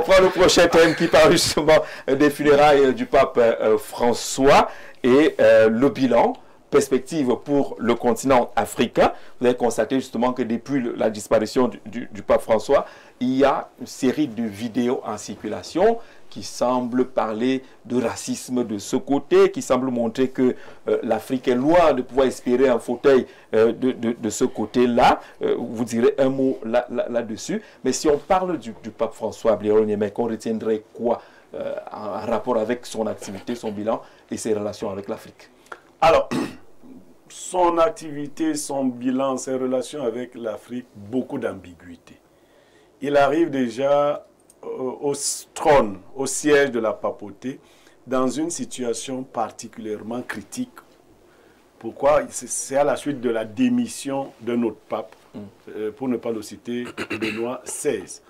On prend le prochain thème qui parle justement des funérailles du pape François et le bilan. Perspective pour le continent africain. Vous avez constaté justement que depuis la disparition du pape François, il y a une série de vidéos en circulation qui semblent parler de racisme de ce côté, qui semblent montrer que l'Afrique est loin de pouvoir espérer un fauteuil de ce côté-là. Vous direz un mot là-dessus. Mais si on parle du pape François Bléroniemec, on retiendrait quoi en rapport avec son activité, son bilan et ses relations avec l'Afrique? Alors, son activité, son bilan, ses relations avec l'Afrique, beaucoup d'ambiguïté. Il arrive déjà au trône, au siège de la papauté, dans une situation particulièrement critique. Pourquoi? C'est à la suite de la démission de notre pape, pour ne pas le citer, Benoît XVI.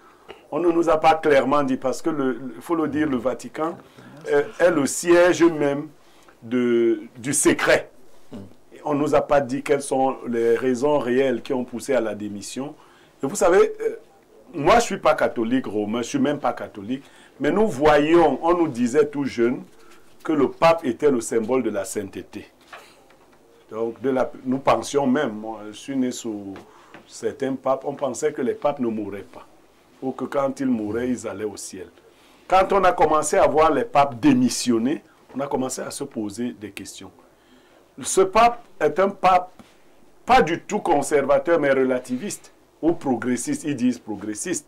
On ne nous a pas clairement dit, parce que, il faut le dire, le Vatican est le siège même du secret. On ne nous a pas dit quelles sont les raisons réelles qui ont poussé à la démission. Et vous savez, moi je ne suis pas catholique romain, je ne suis même pas catholique, mais nous voyions, on nous disait tout jeune, que le pape était le symbole de la sainteté. Donc nous pensions même, moi je suis né sous certains papes, on pensait que les papes ne mouraient pas, ou que quand ils mouraient, ils allaient au ciel. Quand on a commencé à voir les papes démissionner, on a commencé à se poser des questions. Ce pape est un pape pas du tout conservateur, mais relativiste, ou progressiste, ils disent progressiste.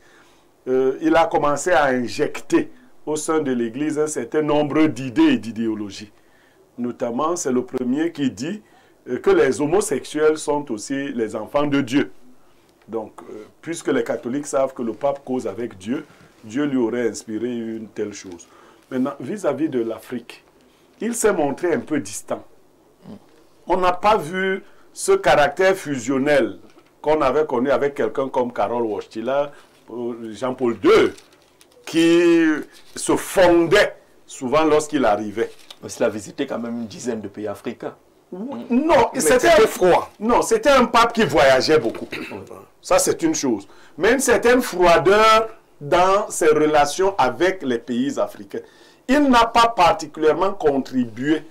Il a commencé à injecter au sein de l'Église un certain nombre d'idées et d'idéologies. Notamment, c'est le premier qui dit que les homosexuels sont aussi les enfants de Dieu. Donc, puisque les catholiques savent que le pape cause avec Dieu, Dieu lui aurait inspiré une telle chose. Maintenant, vis-à-vis de l'Afrique, il s'est montré un peu distant. On n'a pas vu ce caractère fusionnel qu'on avait connu avec quelqu'un comme Karol Wojtyla, Jean-Paul II, qui se fondait souvent lorsqu'il arrivait. Il a visité quand même une dizaine de pays africains. Non, c'était froid. Non, c'était un pape qui voyageait beaucoup. Ça, c'est une chose. Mais une certaine froideur dans ses relations avec les pays africains. Il n'a pas particulièrement contribué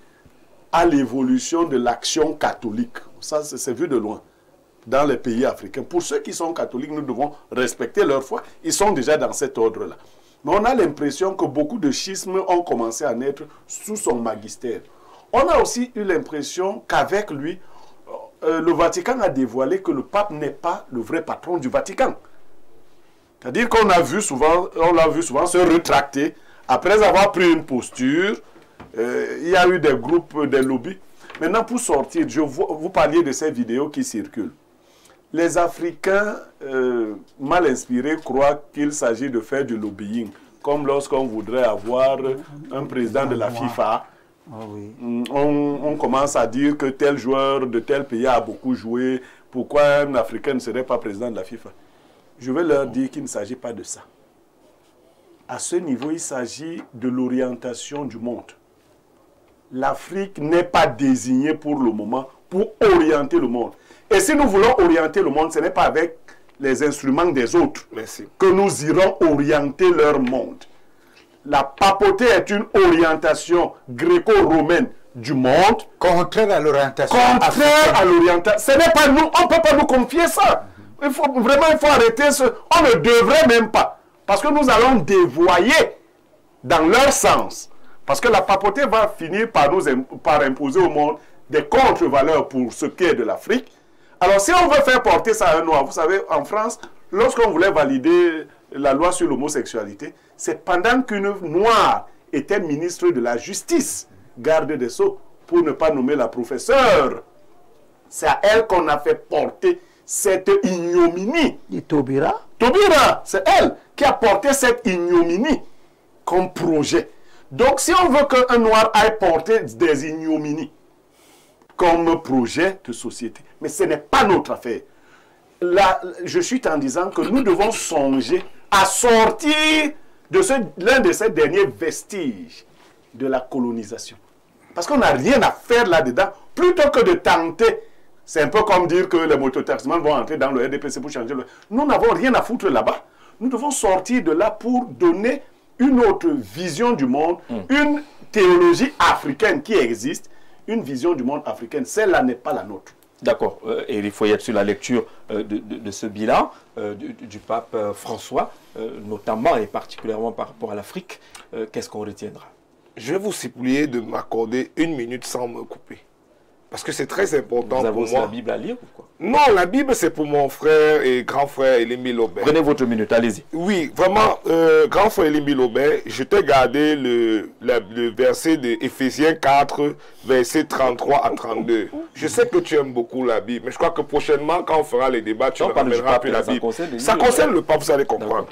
à l'évolution de l'action catholique. Ça, c'est vu de loin dans les pays africains. Pour ceux qui sont catholiques, nous devons respecter leur foi. Ils sont déjà dans cet ordre-là. Mais on a l'impression que beaucoup de schismes ont commencé à naître sous son magistère. On a aussi eu l'impression qu'avec lui, le Vatican a dévoilé que le pape n'est pas le vrai patron du Vatican. C'est-à-dire qu'on a vu souvent, on l'a vu souvent se rétracter après avoir pris une posture. Il y a eu des groupes, des lobbies. Maintenant, pour sortir, vous parliez de ces vidéos qui circulent. Les Africains mal inspirés croient qu'il s'agit de faire du lobbying, comme lorsqu'on voudrait avoir un président de la FIFA. On commence à dire que tel joueur de tel pays a beaucoup joué. Pourquoi un Africain ne serait pas président de la FIFA? Je vais leur dire qu'il ne s'agit pas de ça. À ce niveau, il s'agit de l'orientation du monde. L'Afrique n'est pas désignée pour le moment pour orienter le monde. Et si nous voulons orienter le monde, ce n'est pas avec les instruments des autres que nous irons orienter leur monde. La papauté est une orientation gréco-romaine du monde. Contraire à l'orientation. Contraire à l'orientation. Ce n'est pas nous, on ne peut pas nous confier ça. Il faut arrêter ce... On ne devrait même pas. Parce que nous allons dévoyer dans leur sens. Parce que la papauté va finir par imposer au monde des contre-valeurs pour ce qui est de l'Afrique. Alors si on veut faire porter ça à un noir, vous savez, en France, lorsqu'on voulait valider la loi sur l'homosexualité, c'est pendant qu'une noire était ministre de la Justice, garde des Sceaux, pour ne pas nommer la professeure. C'est à elle qu'on a fait porter cette ignominie. Et Taubira? Taubira, c'est elle qui a porté cette ignominie comme projet. Donc, si on veut qu'un noir aille porter des ignominies comme projet de société, mais ce n'est pas notre affaire. Là, je suis en disant que nous devons songer à sortir de l'un de ces derniers vestiges de la colonisation. Parce qu'on n'a rien à faire là-dedans, plutôt que de tenter. C'est un peu comme dire que les mototaximans vont entrer dans le RDPC pour changer le... Nous n'avons rien à foutre là-bas. Nous devons sortir de là pour donner une autre vision du monde, une théologie africaine qui existe, une vision du monde africaine. Celle-là n'est pas la nôtre. D'accord. Et il faut y être sur la lecture de ce bilan du pape François, notamment et particulièrement par rapport à l'Afrique. Qu'est-ce qu'on retiendra? Je vais vous supplier de m'accorder 1 minute sans me couper. Parce que c'est très important Vous avez pour aussi moi. la Bible à lire ou quoi? Non, la Bible, c'est pour mon frère et grand frère Elimbi Lobert. Prenez votre minute, allez-y. Oui, vraiment, grand frère Elimbi Lobert, je t'ai gardé le verset de Éphésiens 4, verset 33 à 32. Je sais que tu aimes beaucoup la Bible, mais je crois que prochainement, quand on fera les débats, tu ne ramèneras plus la Bible. Ça concerne le pape, vous allez comprendre.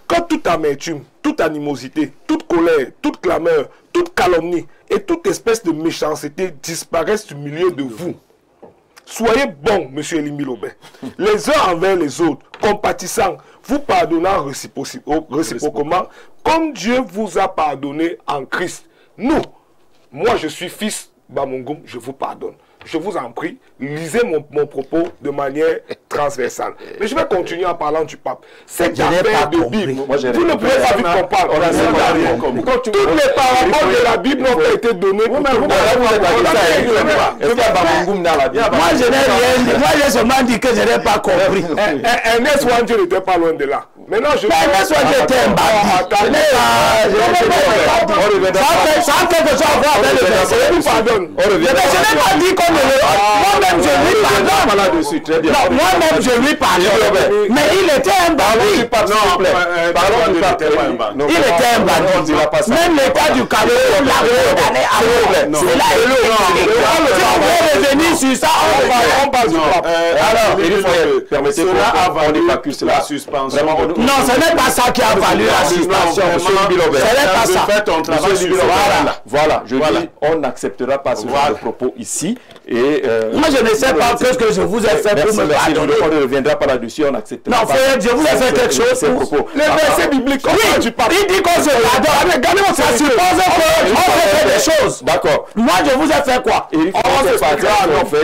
Quand toute amertume, toute animosité, toute colère, toute clameur, toute calomnie et toute espèce de méchanceté disparaissent du milieu de vous, soyez bons, monsieur Elimbi Lobert, les uns envers les autres, compatissants, vous pardonnant réciproquement, comme Dieu vous a pardonné en Christ. Nous, moi je suis fils Bamungum, je vous pardonne. Je vous en prie, lisez mon propos de manière transversale. Mais je vais continuer en parlant du pape. Cette affaire de Bible, vous ne pouvez pas vite comprendre. Toutes les paraboles de la Bible n'ont pas été données pour tout le monde. Moi, je n'ai rien dit. Moi, j'ai seulement dit que je n'ai pas compris. Ernest Ouandjé n'était pas loin de là. Maintenant, je... Ernest Ouandjé était un bandit. Ça a quelque chose à voir avec le verset. Je vous pardonne. Je n'ai pas dit qu'on ne le... Moi-même, je lui pardonne. Non, moi-même, je lui pardonne. Mais il était un bandit. Il était un bandit. Même l'état du Cameroun l'a condamné à mort. C'est là si on veut revenir sur ça, on passe du pape. Alors, il faut permettre la suspension. Non, ce n'est pas ça qui a valu la suspension. Ce n'est pas ça. Voilà, je dis, on n'acceptera pas ce genre de propos ici. Et moi, je ne sais pas ce que je vous ai fait pour me pardonner. On ne reviendra pas là-dessus, on n'acceptera pas. Non, frère, je vous ai fait quelque chose. Les versets bibliques, oui, il dit qu'on se pardonne. Ça suppose qu'on fait des choses. D'accord. Moi, je vous ai fait quoi? On se pardonne,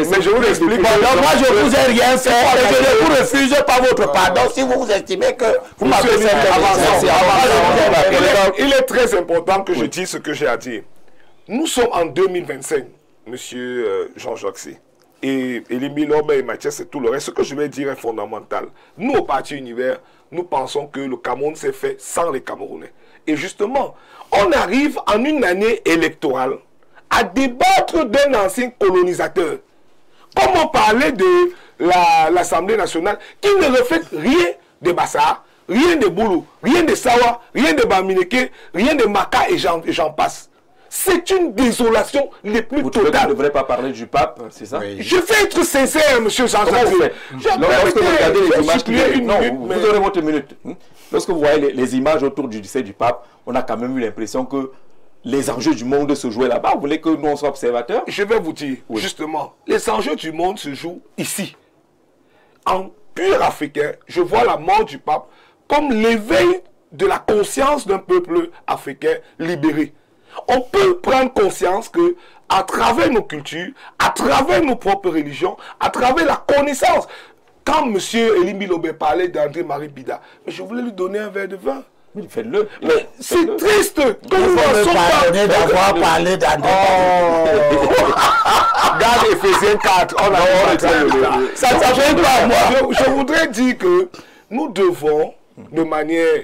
mais je vous explique. Moi, je ne vous ai rien fait et je ne vous refuse pas votre pardon si vous estimez que vous m'avez fait Il est très important que je dise ce que j'ai à dire. Nous sommes en 2025, monsieur Jean-Jacques. Et Elimbi Lobert et Mathieu, c'est tout le reste. Ce que je vais dire est fondamental. Nous, au Parti Univers, nous pensons que le Cameroun s'est fait sans les Camerounais. Et justement, on arrive en une année électorale à débattre d'un ancien colonisateur. Comment parler de l'Assemblée nationale qui ne reflète rien de Bassa, rien de Boulou, rien de Sawa, rien de Bamineke, rien de Maka et j'en passe. C'est une désolation les plus totales. Vous ne devrez pas parler du pape, c'est ça? Oui. Je vais être sincère, monsieur Jean-Jacques. Lorsque vous regardez les images, vous aurez votre minute. Lorsque vous voyez les images autour du décès du pape, on a quand même eu l'impression que les enjeux du monde se jouaient là-bas. Vous voulez que nous, on soit observateurs? Je vais vous dire, justement, les enjeux du monde se jouent ici. En pur africain, je vois la mort du pape comme l'éveil de la conscience d'un peuple africain libéré. On peut prendre conscience que à travers nos cultures, à travers nos propres religions, à travers la connaissance, quand M. Elimbi Lobert parlait d'André-Marie Bida, je voulais lui donner un verre de vin. Faites-le. Mais c'est triste que nous ne sommes pas d'avoir parlé d'André. Regarde Éphésiens 4. Ça ne s'appelle pas moi. Je voudrais dire que nous devons, de manière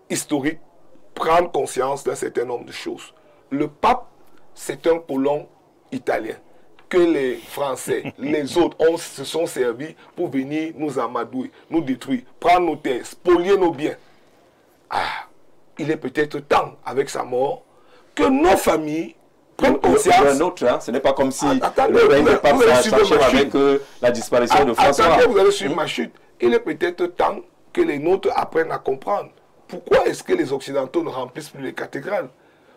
historique, prendre conscience d'un certain nombre de choses. Le pape, c'est un colon italien que les Français, les autres, se sont servis pour venir nous amadouer, nous détruire, prendre nos terres, spolier nos biens. Ah, il est peut-être temps, avec sa mort, que nos familles prennent conscience. Un autre, hein? Ce n'est pas comme si le règne du pape s'achève avec la disparition de François. Attendez, vous allez suivre ma chute. Il est peut-être temps que les nôtres apprennent à comprendre. Pourquoi est-ce que les Occidentaux ne remplissent plus les cathédrales?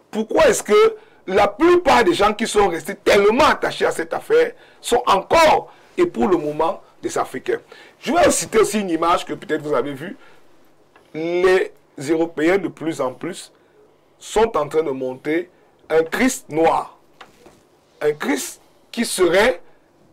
Pourquoi est-ce que la plupart des gens qui sont restés tellement attachés à cette affaire sont encore, et pour le moment, des Africains? Je vais citer aussi une image que peut-être vous avez vue. Les Européens, de plus en plus, sont en train de monter un Christ noir. Un Christ qui serait,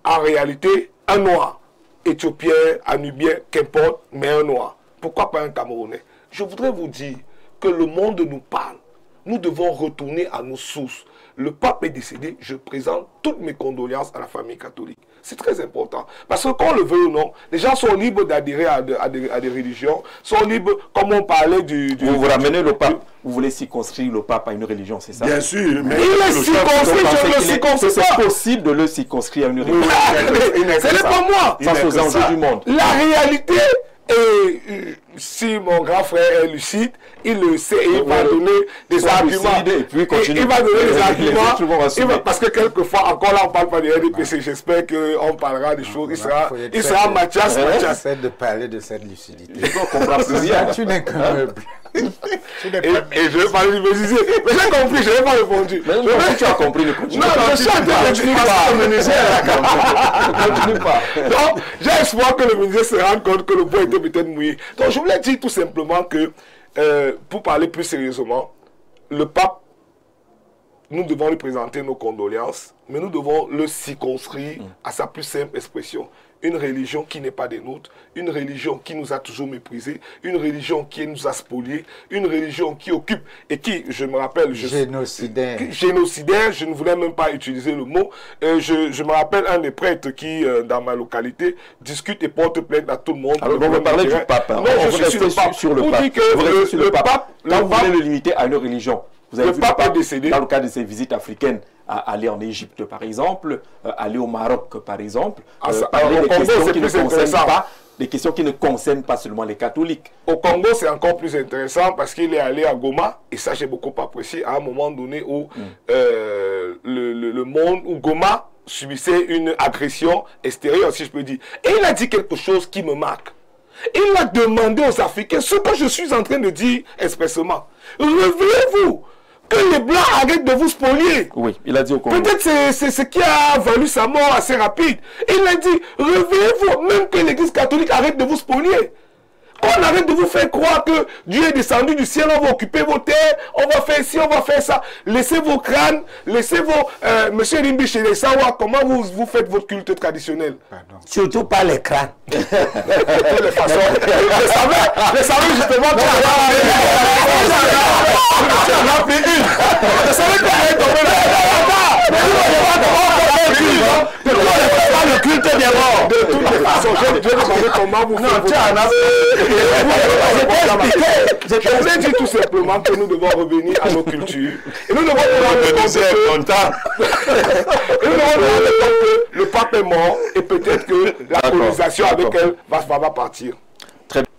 en réalité, un noir. Éthiopien, Anubien, qu'importe, mais un noir. Pourquoi pas un Camerounais? Je voudrais vous dire que le monde nous parle. Nous devons retourner à nos sources. Le pape est décédé, je présente toutes mes condoléances à la famille catholique. C'est très important. Parce que qu'on le veut ou non, les gens sont libres d'adhérer à des religions, sont libres, comme on parlait Vous ramenez le pape, vous voulez circonscrire le pape à une religion, c'est ça? Bien sûr, mais il est circonscrit, je le circonscris. C'est possible de le circonscrire à une religion. Ce n'est pas moi. Face aux enjeux du monde. La réalité, et si mon grand frère est lucide, il le sait et il va donner des arguments. Et puis il va donner des arguments. Parce que quelquefois, encore là, on ne parle pas de RDPC. J'espère qu'on parlera des choses. Il sera Mathias. J'essaie de parler de cette lucidité. Tu n'es qu'un meuble. Et je vais parler du menuisier. Mais j'ai compris, je n'ai pas répondu. Tu as compris le continue. Non, je suis en train de continue pas. Donc, j'ai espoir que le menuisier se rende compte que le bois était peut-être mouillé. Donc, je voulais dire tout simplement que, pour parler plus sérieusement, le pape, nous devons lui présenter nos condoléances, mais nous devons le circonscrire à sa plus simple expression. Une religion qui n'est pas des nôtres, une religion qui nous a toujours méprisés, une religion qui nous a spoliés, une religion qui occupe et qui, je me rappelle... Génocidaire. Génocidaire, je ne voulais même pas utiliser le mot. Je me rappelle un des prêtres qui, dans ma localité, discute et porte plainte à tout le monde. Alors, on va parler du pape. Non, je suis sur le pape. Le pape, quand vous voulez le limiter à une religion, vous avez vu le pape est décédé. Dans le cadre de ses visites africaines, à aller en Égypte par exemple, aller au Maroc par exemple, parler des questions qui ne concernent pas, des questions qui ne concernent pas seulement les catholiques. Au Congo, c'est encore plus intéressant parce qu'il est allé à Goma, et ça j'ai beaucoup apprécié, à un moment donné où le monde, où Goma subissait une agression extérieure, si je peux dire. Et il a dit quelque chose qui me marque. Il a demandé aux Africains ce que je suis en train de dire expressément. Réveillez-vous! Que les Blancs arrêtent de vous spolier. Oui, il a dit au Congo. Peut-être c'est ce qui a valu sa mort assez rapide. Il a dit, réveillez-vous, même que l'Église catholique arrête de vous spolier. On arrête de vous faire croire que Dieu est descendu du ciel, on va occuper vos terres, on va faire ci, on va faire ça. Laissez vos crânes, laissez vos... Monsieur Rimbi, chez les Sawa, comment vous faites votre culte traditionnel? Pardon. Surtout pas les crânes. De toutes les façons. Je savais justement que... Tu en as pris une. Je savais qu'elle allait tomber là. Le culte est mort. De toutes les façons, je vais demander comment vous faites. Je voulais dire tout simplement que nous devons revenir à nos cultures. Et nous devons nous rendre compte que le pape est mort et peut-être que la colonisation avec elle va partir. Très bien.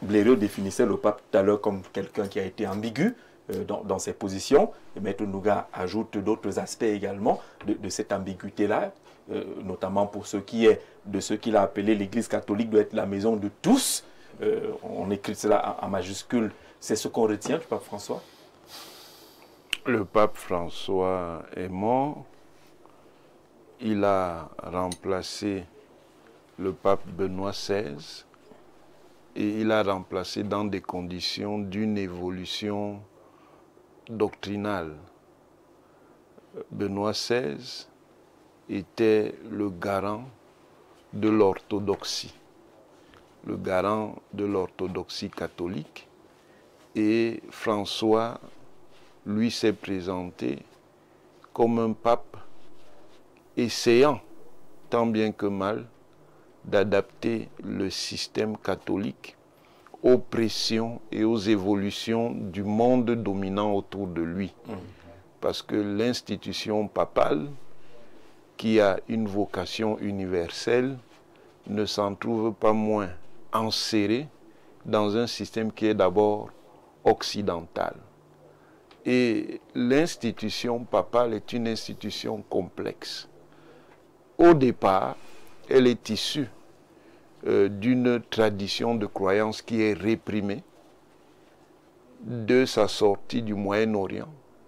Blériot définissait le pape tout à l'heure comme quelqu'un qui a été ambigu dans ses positions. Et Maître Nouga ajoute d'autres aspects également de cette ambiguïté-là, notamment pour ce qui est de ce qu'il a appelé l'Église catholique doit être la maison de tous. On écrit cela en majuscule. C'est ce qu'on retient du pape François? Le pape François est mort. Il a remplacé le pape Benoît XVI et il a remplacé dans des conditions d'une évolution doctrinale. Benoît XVI était le garant de l'orthodoxie, le garant de l'orthodoxie catholique, et François, lui, s'est présenté comme un pape essayant, tant bien que mal, d'adapter le système catholique aux pressions et aux évolutions du monde dominant autour de lui. Parce que l'institution papale, qui a une vocation universelle, ne s'en trouve pas moins enserrée dans un système qui est d'abord occidental. Et l'institution papale est une institution complexe. Au départ, elle est issue d'une tradition de croyance qui est réprimée de sa sortie du Moyen-Orient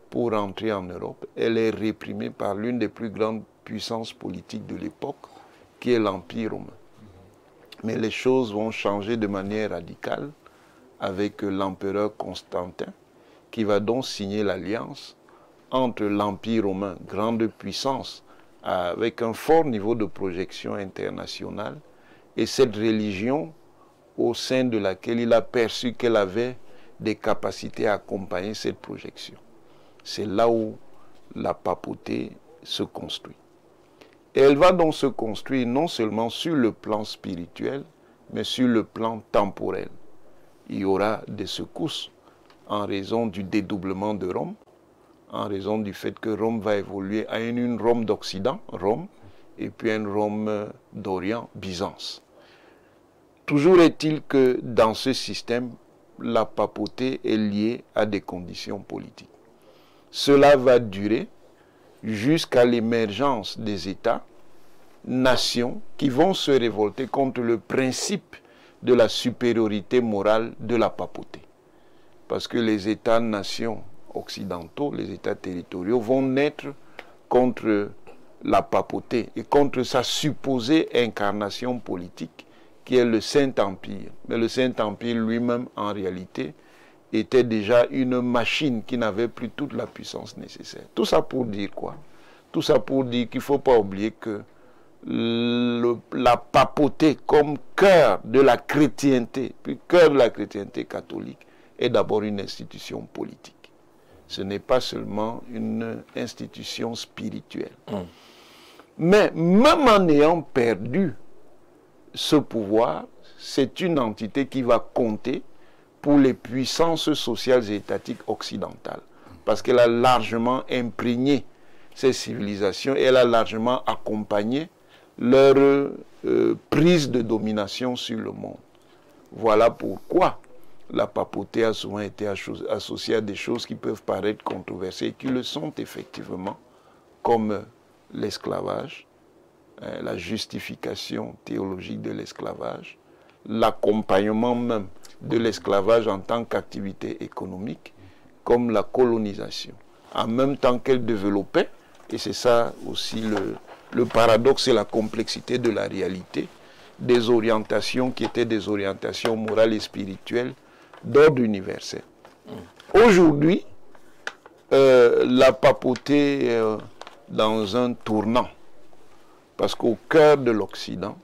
pour entrer en Europe. Elle est réprimée par l'une des plus grandes puissances politiques de l'époque, qui est l'Empire romain. Mais les choses vont changer de manière radicale avec l'empereur Constantin, qui va donc signer l'alliance entre l'Empire romain, grande puissance, avec un fort niveau de projection internationale, et cette religion au sein de laquelle il a perçu qu'elle avait des capacités à accompagner cette projection. C'est là où la papauté se construit. Et elle va donc se construire non seulement sur le plan spirituel, mais sur le plan temporel. Il y aura des secousses en raison du dédoublement de Rome, en raison du fait que Rome va évoluer à une Rome d'Occident, Rome, et puis une Rome d'Orient, Byzance. Toujours est-il que dans ce système, la papauté est liée à des conditions politiques. Cela va durer jusqu'à l'émergence des États, nations, qui vont se révolter contre le principe de la supériorité morale de la papauté. Parce que les États-nations occidentaux, les États territoriaux, vont naître contre la papauté et contre sa supposée incarnation politique, qui est le Saint-Empire. Mais le Saint-Empire lui-même, en réalité, était déjà une machine qui n'avait plus toute la puissance nécessaire. Tout ça pour dire quoi? Tout ça pour dire qu'il ne faut pas oublier que la papauté comme cœur de la chrétienté, puis cœur de la chrétienté catholique, est d'abord une institution politique. Ce n'est pas seulement une institution spirituelle. Mais même en ayant perdu ce pouvoir, c'est une entité qui va compter pour les puissances sociales et étatiques occidentales. Parce qu'elle a largement imprégné ces civilisations et elle a largement accompagné leur prise de domination sur le monde. Voilà pourquoi la papauté a souvent été associée à des choses qui peuvent paraître controversées et qui le sont effectivement, comme l'esclavage, la justification théologique de l'esclavage, l'accompagnement même de l'esclavage en tant qu'activité économique, comme la colonisation, en même temps qu'elle développait, et c'est ça aussi le paradoxe et la complexité de la réalité, des orientations qui étaient des orientations morales et spirituelles d'ordre universel. Aujourd'hui, la papauté est dans un tournant, parce qu'au cœur de l'Occident,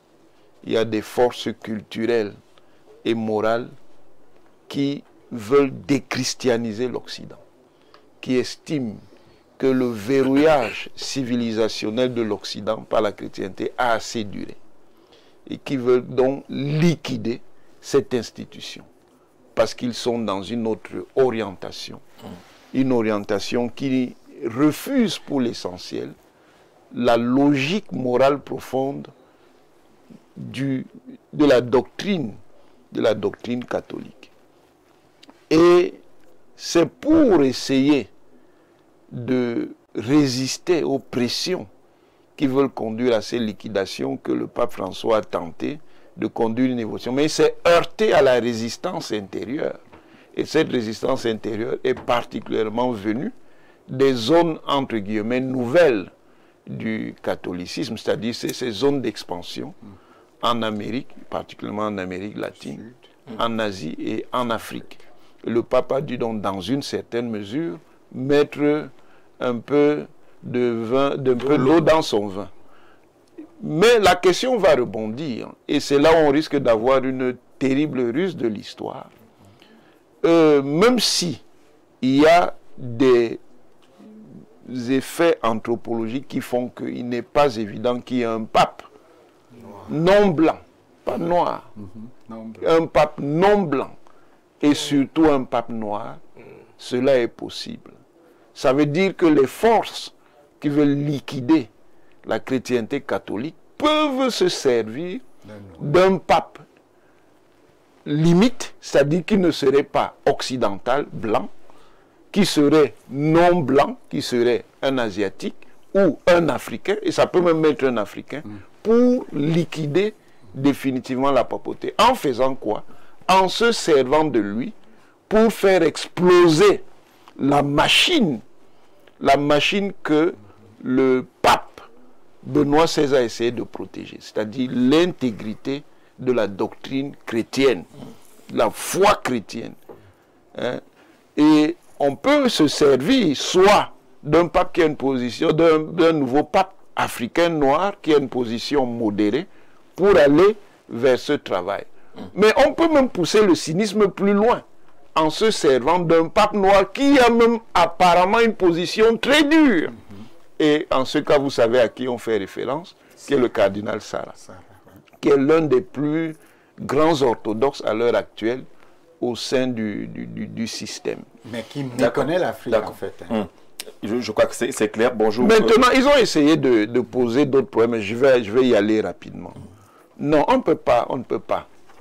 il y a des forces culturelles et morales qui veulent déchristianiser l'Occident, qui estiment que le verrouillage civilisationnel de l'Occident par la chrétienté a assez duré et qui veulent donc liquider cette institution parce qu'ils sont dans une autre orientation, une orientation qui refuse pour l'essentiel la logique morale profonde de la doctrine catholique. Et c'est pour essayer de résister aux pressions qui veulent conduire à ces liquidations que le pape François a tenté de conduire une évolution. Mais il s'est heurté à la résistance intérieure. Et cette résistance intérieure est particulièrement venue des zones, entre guillemets, nouvelles du catholicisme, c'est-à-dire ces zones d'expansion en Amérique, particulièrement en Amérique latine, en Asie et en Afrique. Le pape a dû donc, dans une certaine mesure, mettre un peu d'eau dans son vin. Mais la question va rebondir, et c'est là où on risque d'avoir une terrible ruse de l'histoire. Même si il y a des effets anthropologiques qui font qu'il n'est pas évident qu'il y ait un pape non blanc, pas noir, un pape non blanc, et surtout un pape noir, cela est possible. Ça veut dire que les forces qui veulent liquider la chrétienté catholique peuvent se servir d'un pape limite, c'est-à-dire qui ne serait pas occidental, blanc, qui serait non blanc, qui serait un asiatique ou un africain, et ça peut même être un africain, pour liquider définitivement la papauté. En faisant quoi? En se servant de lui pour faire exploser la machine que le pape Benoît XVI a essayé de protéger, c'est-à-dire l'intégrité de la doctrine chrétienne, la foi chrétienne. Et on peut se servir soit d'un pape qui a une position, d'un nouveau pape africain noir qui a une position modérée pour aller vers ce travail. Mais on peut même pousser le cynisme plus loin en se servant d'un pape noir qui a même apparemment une position très dure. Et en ce cas, vous savez à qui on fait référence, qui est le cardinal Sarah, qui est l'un des plus grands orthodoxes à l'heure actuelle au sein du système. Mais qui méconnaît l'Afrique, en fait. Je crois que c'est clair. Bonjour. Maintenant, ils ont essayé de poser d'autres problèmes. Je vais y aller rapidement. Non, on ne peut pas,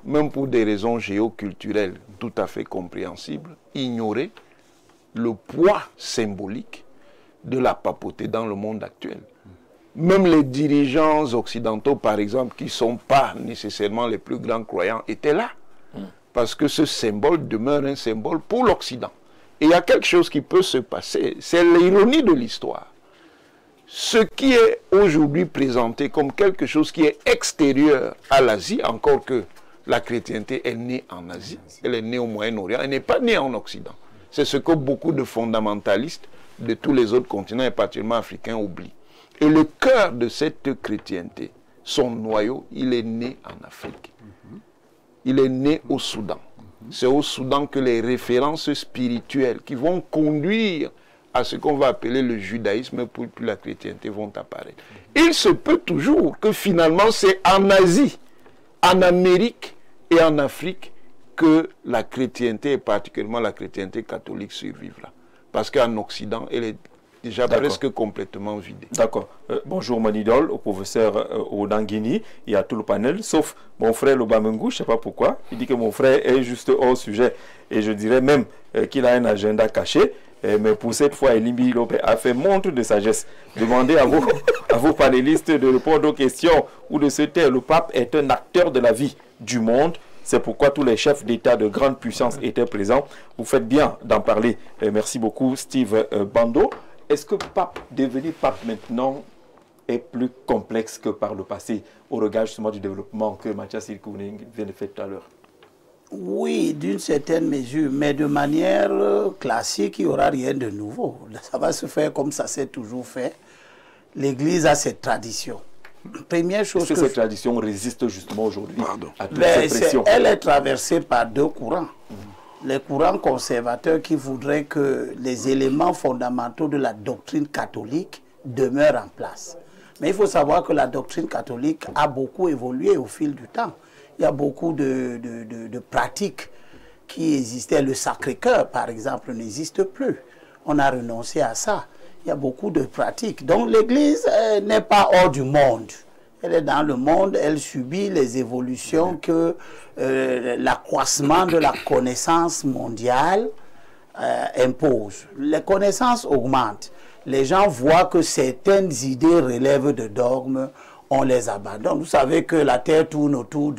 même pour des raisons géoculturelles tout à fait compréhensibles, ignorer le poids symbolique de la papauté dans le monde actuel. Même les dirigeants occidentaux, par exemple, qui ne sont pas nécessairement les plus grands croyants, étaient là. Parce que ce symbole demeure un symbole pour l'Occident. Et il y a quelque chose qui peut se passer, c'est l'ironie de l'histoire. Ce qui est aujourd'hui présenté comme quelque chose qui est extérieur à l'Asie, encore que la chrétienté est née en Asie, elle est née au Moyen-Orient, elle n'est pas née en Occident. C'est ce que beaucoup de fondamentalistes de tous les autres continents, et particulièrement africains, oublient. Et le cœur de cette chrétienté, son noyau, il est né en Afrique. Il est né au Soudan. C'est au Soudan que les références spirituelles qui vont conduire à ce qu'on va appeler le judaïsme puis la chrétienté vont apparaître. Il se peut toujours que finalement c'est en Asie, en Amérique et en Afrique que la chrétienté, et particulièrement la chrétienté catholique, survivra. Parce qu'en Occident, elle est déjà presque complètement vidée. D'accord. Bonjour mon idole, au professeur Odangini, il y a tout le panel, sauf mon frère Lobamengou, je ne sais pas pourquoi. Il dit que mon frère est juste hors sujet. Et je dirais même qu'il a un agenda caché. Mais pour cette fois, Elimbi Lopé a fait montre de sagesse. Demandez à vos panélistes de répondre aux questions ou de se taire. Le pape est un acteur de la vie du monde. C'est pourquoi tous les chefs d'État de grande puissance étaient présents. Vous faites bien d'en parler. Merci beaucoup, Steve Bando. Est-ce que devenir pape maintenant est plus complexe que par le passé, au regard justement du développement que Mathias Ilkouning vient de faire tout à l'heure? Oui, d'une certaine mesure, mais de manière classique, il n'y aura rien de nouveau. Ça va se faire comme ça s'est toujours fait. L'Église a cette tradition. Première chose Est-ce que cette tradition résiste justement aujourd'hui à toute cette cette pression? Elle est traversée par deux courants. Les courants conservateurs qui voudraient que les éléments fondamentaux de la doctrine catholique demeurent en place. Mais il faut savoir que la doctrine catholique a beaucoup évolué au fil du temps. Il y a beaucoup de pratiques qui existaient. Le Sacré-Cœur, par exemple, n'existe plus. On a renoncé à ça. Il y a beaucoup de pratiques. Donc l'Église n'est pas hors du monde. Elle est dans le monde, elle subit les évolutions que l'accroissement de la connaissance mondiale impose. Les connaissances augmentent. Les gens voient que certaines idées relèvent de dogmes, on les abandonne. Vous savez que la Terre tourne autour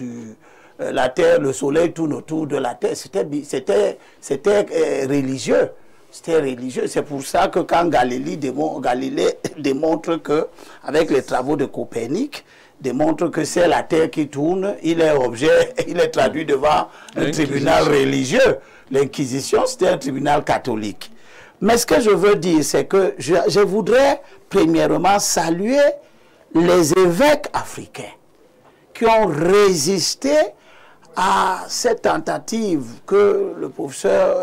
la Terre, le Soleil tourne autour de la Terre. C'était religieux. C'était religieux. C'est pour ça que quand Galilée démontre que, avec les travaux de Copernic, démontre que c'est la Terre qui tourne, il est traduit devant un tribunal religieux. L'Inquisition, c'était un tribunal catholique. Mais ce que je veux dire, c'est que je voudrais premièrement saluer les évêques africains qui ont résisté à cette tentative que le professeur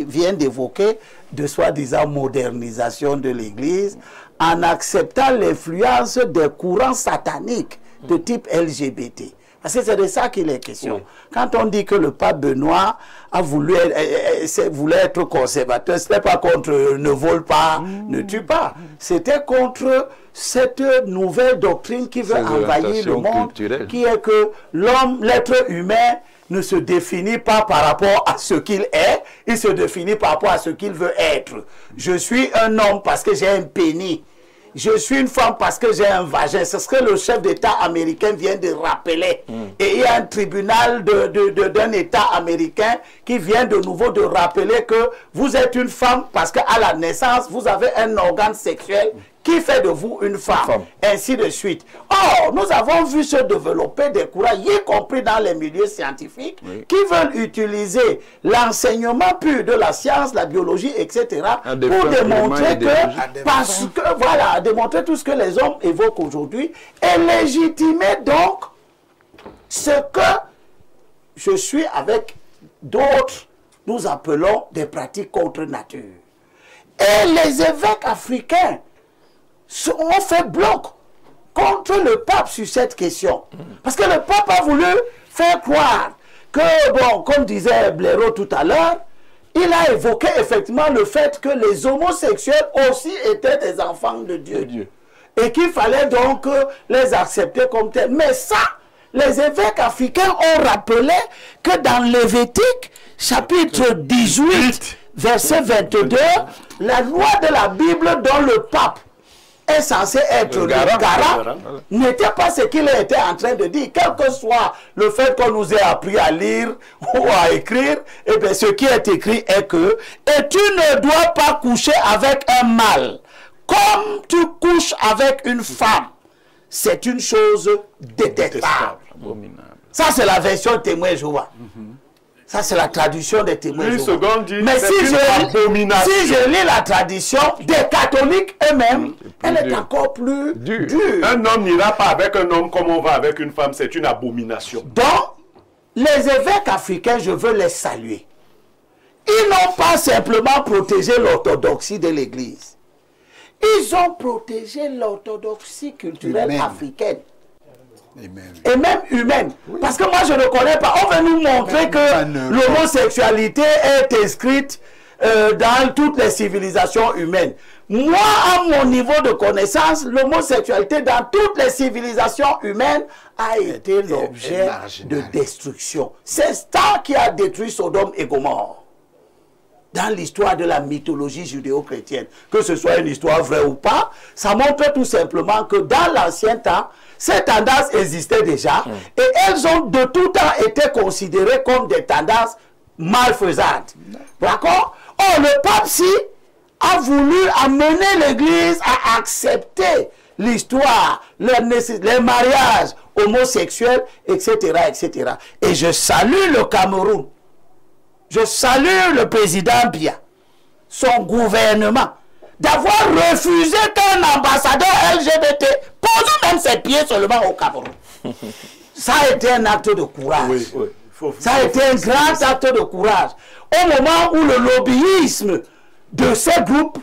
vient d'évoquer de soi-disant modernisation de l'Église en acceptant l'influence des courants sataniques de type LGBT. Parce que c'est de ça qu'il est question. Oui. Quand on dit que le pape Benoît voulait être conservateur, ce n'est pas contre ne vole pas, ne tue pas. C'était contre cette nouvelle doctrine qui veut envahir le monde, qui est que l'être humain ne se définit pas par rapport à ce qu'il est, il se définit par rapport à ce qu'il veut être. Je suis un homme parce que j'ai un pénis. Je suis une femme parce que j'ai un vagin. C'est ce que le chef d'État américain vient de rappeler. Et il y a un tribunal d'un État américain qui vient de nouveau de rappeler que vous êtes une femme parce qu'à la naissance, vous avez un organe sexuel qui fait de vous une femme, ainsi de suite. Or, nous avons vu se développer des courants, y compris dans les milieux scientifiques, qui veulent utiliser l'enseignement pur de la science, la biologie, etc., pour démontrer démontrer tout ce que les hommes évoquent aujourd'hui et légitimer donc ce que je suis avec d'autres, nous appelons des pratiques contre nature. Et les évêques africains ont fait bloc contre le pape sur cette question. Parce que le pape a voulu faire croire que, bon, comme disait Blaireau tout à l'heure, il a évoqué effectivement le fait que les homosexuels aussi étaient des enfants de Dieu. Et qu'il fallait donc les accepter comme tels. Mais ça, les évêques africains ont rappelé que dans Lévitique, chapitre 18, verset 22, la loi de la Bible dont le pape est censé être le garant, n'était pas ce qu'il était en train de dire. Quel que soit le fait qu'on nous ait appris à lire ou à écrire, et bien ce qui est écrit est que « Et tu ne dois pas coucher avec un mâle, comme tu couches avec une femme. C'est une chose détestable. » Ça, c'est la version témoin Jéhovah. Ça, c'est la traduction des témoins Jéhovah. Mais si je lis la tradition des catholiques eux-mêmes, elle est encore plus dure. Un homme n'ira pas avec un homme comme on va avec une femme. C'est une abomination. Donc, les évêques africains, je veux les saluer. Ils n'ont pas simplement protégé l'orthodoxie de l'Église. Ils ont protégé l'orthodoxie culturelle africaine. Et même humaine. Oui. Parce que moi, je ne connais pas. On veut nous montrer que l'homosexualité est inscrite dans toutes les civilisations humaines. Moi, à mon niveau de connaissance, l'homosexualité dans toutes les civilisations humaines a été l'objet de destruction. C'est ça qui a détruit Sodome et Gomorrhe. Dans l'histoire de la mythologie judéo-chrétienne, que ce soit une histoire vraie ou pas, ça montre tout simplement que dans l'ancien temps, ces tendances existaient déjà et elles ont de tout temps été considérées comme des tendances malfaisantes. D'accord? Or, le pape, si, a voulu amener l'Église à accepter l'histoire, les mariages homosexuels, etc., etc. Et je salue le Cameroun. Je salue le président Biya, son gouvernement, d'avoir refusé qu'un ambassadeur LGBT pose même ses pieds seulement au Cameroun. Ça a été un acte de courage. Oui, oui. Ça a été un grand acte de courage. Au moment où le lobbyisme de ces groupes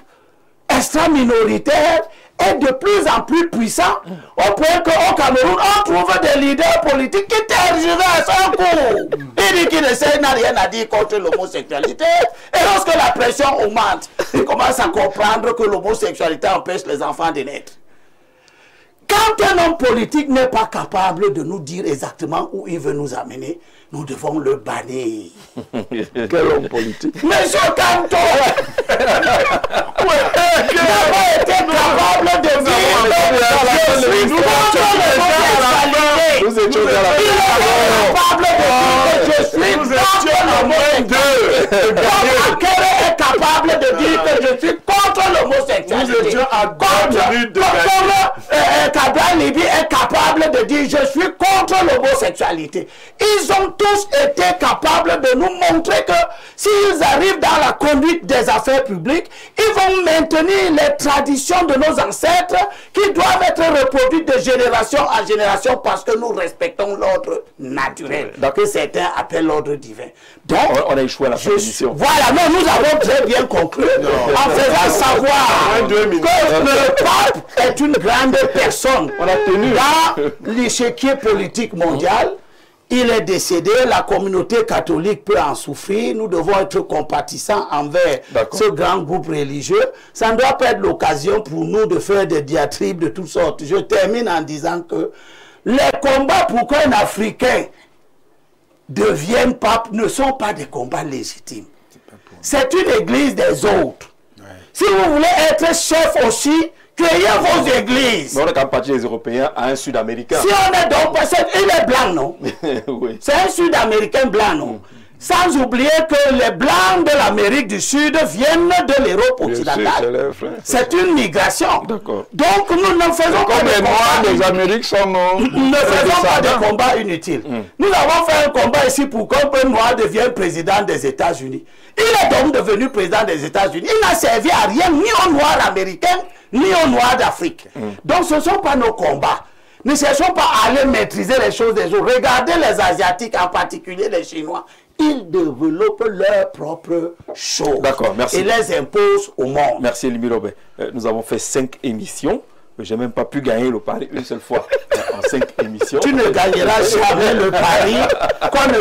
extra-minoritaires est de plus en plus puissant, au point qu'au Cameroun, on trouve des leaders politiques qui tergiversent un coup. Il dit qu'il n'a rien à dire contre l'homosexualité. Et lorsque la pression augmente, il commence à comprendre que l'homosexualité empêche les enfants de naître. Quand un homme politique n'est pas capable de nous dire exactement où il veut nous amener, nous devons le bannir. Quel homme politique? Monsieur Kanto n'a pas été capable de dire je suis contre l'homosexualité. Nous étions dans la capable de dire que je suis contre l'homosexualité. Comment Kéré est capable de dire que je suis contre l'homosexualité? Nous étions à 2 minutes de Kabila Libi est capable de dire je suis contre l'homosexualité. Ils ont tous été capables de nous montrer que s'ils arrivent dans la conduite des affaires publiques, ils vont maintenir les traditions de nos ancêtres qui doivent être reproduites de génération en génération parce que nous respectons l'ordre naturel, que certains appellent l'ordre divin. Donc, on a échoué à la proposition. Voilà, non, nous avons très bien conclu en faisant savoir que le pape est une grande personne. On a tenu dans l'échiquier politique mondial. Il est décédé, la communauté catholique peut en souffrir. Nous devons être compatissants envers ce grand groupe religieux. Ça ne doit pas être l'occasion pour nous de faire des diatribes de toutes sortes. Je termine en disant que les combats pour qu'un Africain devienne pape ne sont pas des combats légitimes. C'est une église des autres. Ouais. Si vous voulez être chef aussi, créez vos églises. Mais on est quand parti les Européens à un Sud-Américain. Si on est donc, il est blanc, non? Oui. C'est un Sud-Américain blanc, non? Sans oublier que les Blancs de l'Amérique du Sud viennent de l'Europe occidentale. C'est une migration. Donc nous ne faisons pas de combats. Les Amériques sont nous ne faisons pas de combats inutiles. Nous avons fait un combat ici pour qu'un noir devienne président des États-Unis. Il est donc devenu président des États-Unis. Il n'a servi à rien, ni aux Noirs américains, ni aux Noirs d'Afrique. Donc ce ne sont pas nos combats. Ne cherchons pas à aller maîtriser les choses des autres. Regardez les Asiatiques, en particulier les Chinois. Ils développent leurs propres choses. D'accord, merci. Et les imposent au monde. Merci Elimbi Lobé. Nous avons fait 5 émissions. Je n'ai même pas pu gagner le pari une seule fois en 5 émissions. Tu ne gagneras jamais le pari qu'on ne